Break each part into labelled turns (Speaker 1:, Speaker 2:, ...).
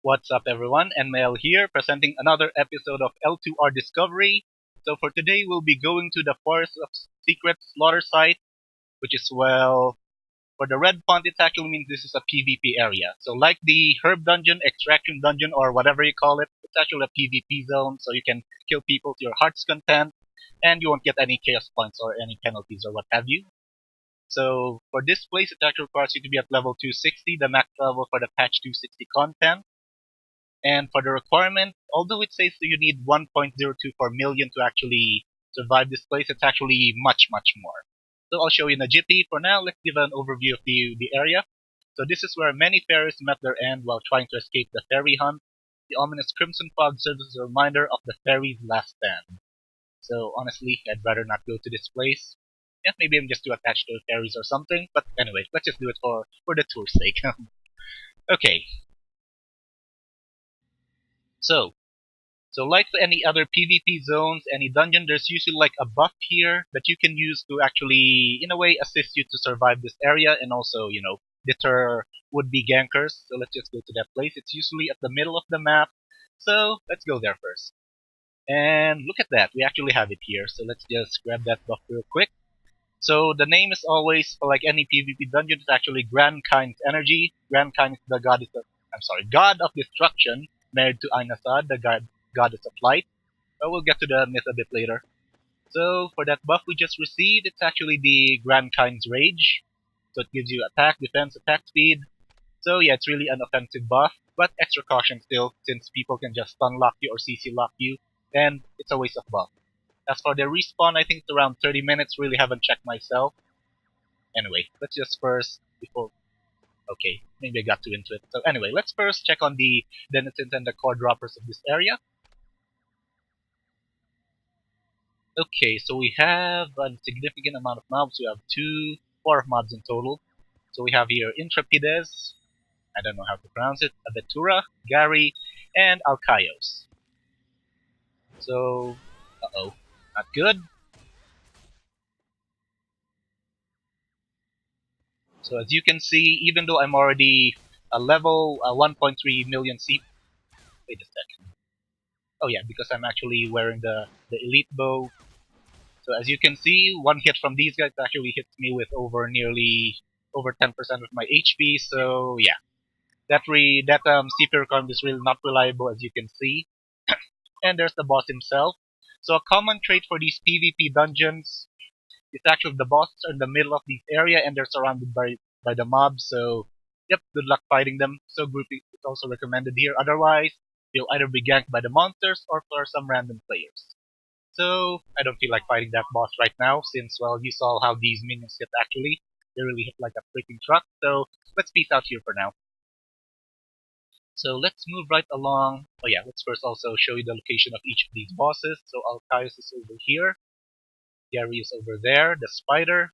Speaker 1: What's up, everyone? NML here, presenting another episode of L2R Discovery. So, for today, we'll be going to the Forest of Secret Slaughter Site, which is, well, for the red font, it actually means this is a PvP area. So, like the Herb Dungeon, Extraction Dungeon, or whatever you call it, it's actually a PvP zone, so you can kill people to your heart's content, and you won't get any chaos points or any penalties or what have you. So, for this place, it actually requires you to be at level 260, the max level for the patch 260 content. And for the requirement, although it says that you need 1.024 million to actually survive this place, it's actually much, much more. So I'll show you in a jiffy. For now, let's give an overview of the area. So this is where many fairies met their end while trying to escape the fairy hunt. The ominous crimson fog serves as a reminder of the fairies' last stand. So honestly, I'd rather not go to this place. Yeah, maybe I'm just too attached to the fairies or something. But anyway, let's just do it for the tour's sake. Okay, so So like any other PvP zones, any dungeon, there's usually like a buff here that you can use to actually, in a way, assist you to survive this area and also, deter would-be gankers. So let's just go to that place. It's usually at the middle of the map. So let's go there first. And look at that, we actually have it here. So let's just grab that buff real quick. So the name is always, like any PvP dungeon, it's actually Grankind's energy. Grankind is the goddess of, I'm sorry, god of destruction, married to Ainasad, the goddess of light. But we'll get to the myth a bit later. So for that buff we just received, it's actually the Grankind's Rage. So it gives you attack, defense, attack speed. So yeah, it's really an offensive buff, but extra caution still, since people can just stun lock you or CC lock you, and it's a waste of buff. As for the respawn, I think it's around 30 minutes, really haven't checked myself. Anyway, let's just first, before, okay, maybe I got too into it. So anyway, let's first check on the denizens and the core droppers of this area. Okay, so we have a significant amount of mobs. We have four mobs in total. So we have here Intrepides, I don't know how to pronounce it, Aventura, Gary, and Alkaios. So, uh-oh, not good. So as you can see, even though I'm already a level 1.3 million C, wait a second. Oh yeah, because I'm actually wearing the elite bow. So as you can see, one hit from these guys actually hits me with over 10% of my HP. So yeah, that CP requirement is really not reliable, as you can see. And there's the boss himself. So a common trait for these PvP dungeons is actually the bosses are in the middle of this area and they're surrounded by the mobs. So yep, good luck fighting them. So grouping is also recommended here. Otherwise, you'll either be ganked by the monsters or for some random players. So I don't feel like fighting that boss right now, since well you saw how these minions hit actually. They really hit like a freaking truck. So let's peace out here for now. So let's move right along. Oh yeah, let's first also show you the location of each of these bosses. So Alkaios is over here. Gary is over there. The spider.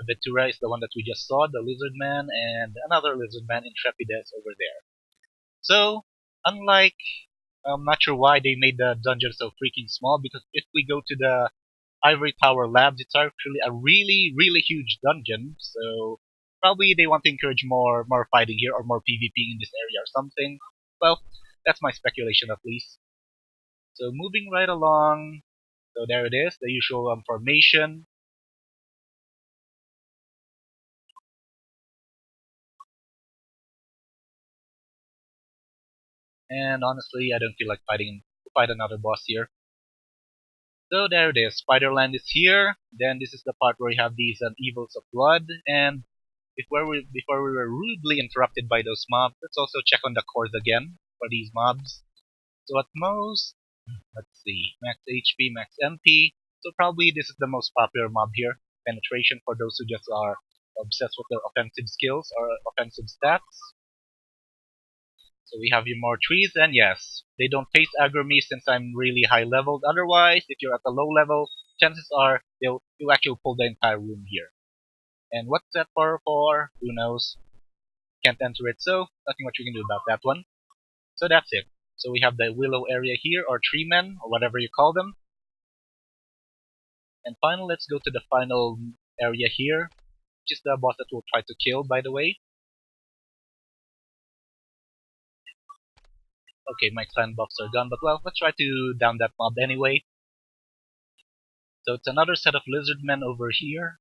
Speaker 1: Aventura is the one that we just saw, the lizard man, and another lizard man, Intrepides, over there. So, unlike, I'm not sure why they made the dungeon so freaking small, because if we go to the Ivory Tower Labs, it's actually a really, really huge dungeon, so probably they want to encourage more fighting here or more PvP in this area or something. Well, that's my speculation at least. So moving right along, so there it is, the usual formation. And honestly, I don't feel like fight another boss here. So there it is. Spiderland is here. Then this is the part where we have these evils of blood. And before we were rudely interrupted by those mobs, let's also check on the cores again for these mobs. So at most, let's see, max HP, max MP. So probably this is the most popular mob here. Penetration for those who just are obsessed with their offensive skills or offensive stats. So we have your more trees, and yes, they don't face aggro me since I'm really high leveled. Otherwise, if you're at a low level, chances are you'll actually pull the entire room here. And what's that for? Who knows? Can't enter it, so nothing much we can do about that one. So that's it. So we have the willow area here, or tree men, or whatever you call them. And finally, let's go to the final area here, which is the boss that we'll try to kill, by the way. Okay, my clan buffs are gone, but well, let's try to down that mob anyway. So it's another set of lizardmen over here.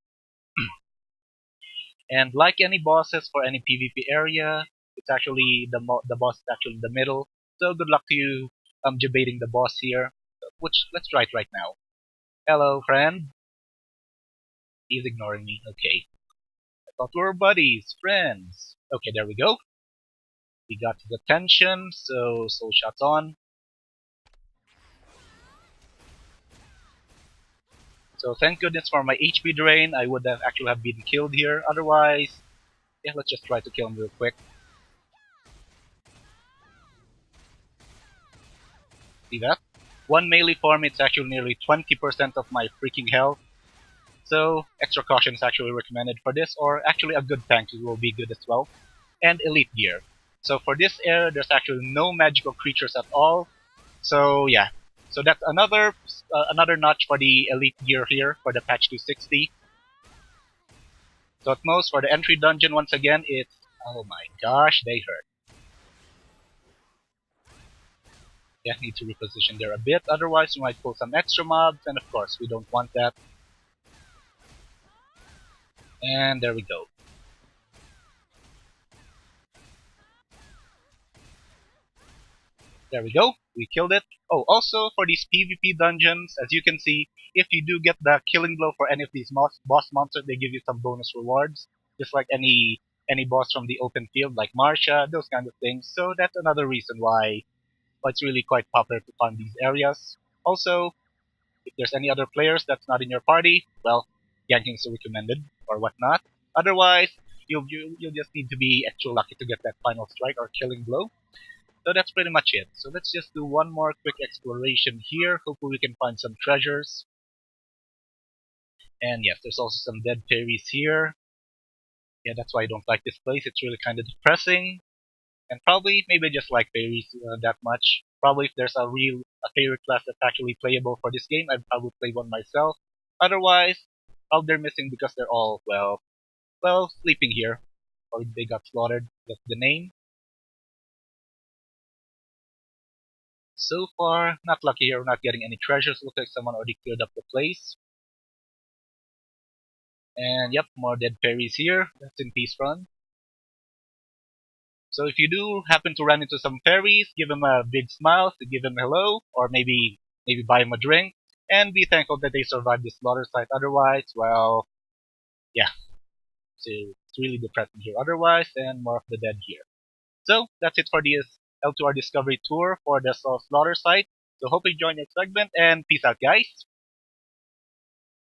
Speaker 1: And like any bosses for any PvP area, it's actually the boss is actually in the middle. So good luck to you debating the boss here. Which let's try it right now. Hello, friend. He's ignoring me. Okay. I thought we were buddies, friends. Okay, there we go. We got his attention, so soul shots on. So thank goodness for my HP drain. I would have actually have been killed here. Otherwise, yeah, let's just try to kill him real quick. See that? One melee form, it's actually nearly 20% of my freaking health. So extra caution is actually recommended for this, or actually a good tank will be good as well. And elite gear. So for this era, there's actually no magical creatures at all. So yeah, so that's another notch for the elite gear here for the patch 260. So at most for the entry dungeon, once again, it's oh my gosh, they hurt. Yeah, need to reposition there a bit. Otherwise, we might pull some extra mobs, and of course, we don't want that. And there we go. There we go. We killed it. Oh, also for these PvP dungeons, as you can see, if you do get the killing blow for any of these boss monsters, they give you some bonus rewards, just like any boss from the open field, like Marsha, those kind of things. So that's another reason why it's really quite popular to farm these areas. Also, if there's any other players that's not in your party, well, ganking is recommended or whatnot. Otherwise, you'll just need to be extra lucky to get that final strike or killing blow. So that's pretty much it. So let's just do one more quick exploration here. Hopefully we can find some treasures. And yes, there's also some dead fairies here. Yeah, that's why I don't like this place. It's really kind of depressing. And probably, maybe I just like fairies that much. Probably if there's a fairy class that's actually playable for this game, I'd probably play one myself. Otherwise, oh, they're missing because they're all, well, sleeping here. Or they got slaughtered. That's the name. So far, not lucky here, we're not getting any treasures. Looks like someone already cleared up the place. And yep, more dead fairies here. That's in Peace Run. So if you do happen to run into some fairies, give them a big smile to give them hello, or maybe buy them a drink, and be thankful that they survived this slaughter site. Otherwise, well, yeah, so it's really depressing here. Otherwise, and more of the dead here. So that's it for this L2R Discovery Tour for the slaughter site. So hope you enjoyed next segment, and peace out, guys.